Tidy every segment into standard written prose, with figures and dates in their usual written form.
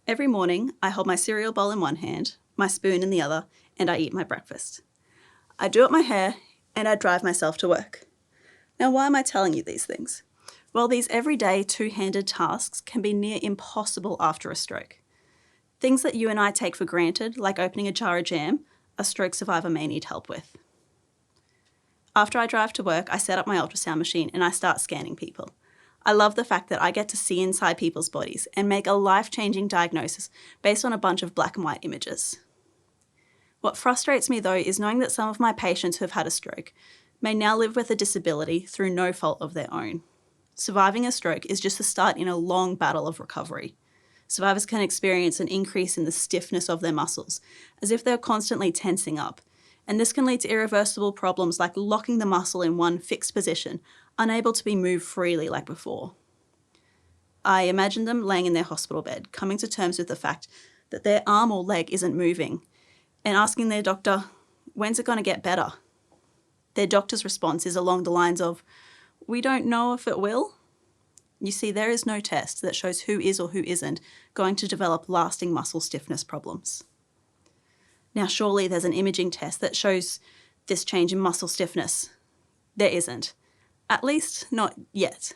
Every morning, I hold my cereal bowl in one hand, my spoon in the other, and I eat my breakfast. I do up my hair, and I drive myself to work. Now, why am I telling you these things? Well, these everyday two-handed tasks can be near impossible after a stroke. Things that you and I take for granted, like opening a jar of jam, a stroke survivor may need help with. After I drive to work, I set up my ultrasound machine and I start scanning people. I love the fact that I get to see inside people's bodies and make a life-changing diagnosis based on a bunch of black and white images. What frustrates me though is knowing that some of my patients who have had a stroke may now live with a disability through no fault of their own. Surviving a stroke is just the start in a long battle of recovery. Survivors can experience an increase in the stiffness of their muscles, as if they're constantly tensing up, and this can lead to irreversible problems like locking the muscle in one fixed position, unable to be moved freely like before. I imagine them laying in their hospital bed, coming to terms with the fact that their arm or leg isn't moving, and asking their doctor, when's it going to get better? Their doctor's response is along the lines of, we don't know if it will. You see, there is no test that shows who is or who isn't going to develop lasting muscle stiffness problems. Now, surely there's an imaging test that shows this change in muscle stiffness. There isn't. At least not yet.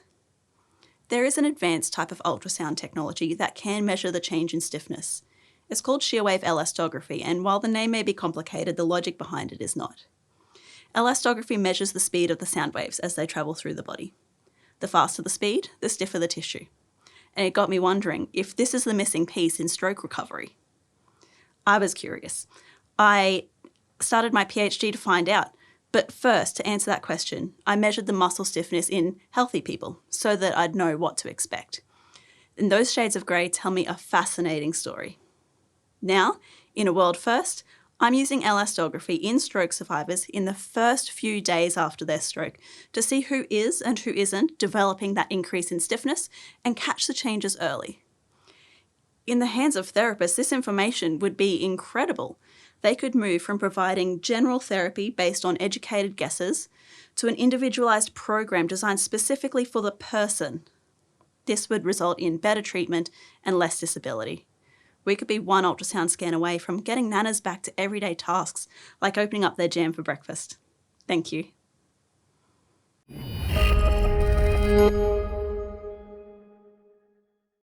There is an advanced type of ultrasound technology that can measure the change in stiffness. It's called shear wave elastography, and while the name may be complicated, the logic behind it is not. Elastography measures the speed of the sound waves as they travel through the body. The faster the speed, the stiffer the tissue. And it got me wondering if this is the missing piece in stroke recovery. I was curious. I started my PhD to find out, but first, to answer that question, I measured the muscle stiffness in healthy people so that I'd know what to expect. And those shades of grey tell me a fascinating story. Now, in a world first, I'm using elastography in stroke survivors in the first few days after their stroke to see who is and who isn't developing that increase in stiffness and catch the changes early. In the hands of therapists, this information would be incredible. They could move from providing general therapy based on educated guesses to an individualised program designed specifically for the person. This would result in better treatment and less disability. We could be one ultrasound scan away from getting nanas back to everyday tasks like opening up their jam for breakfast. Thank you.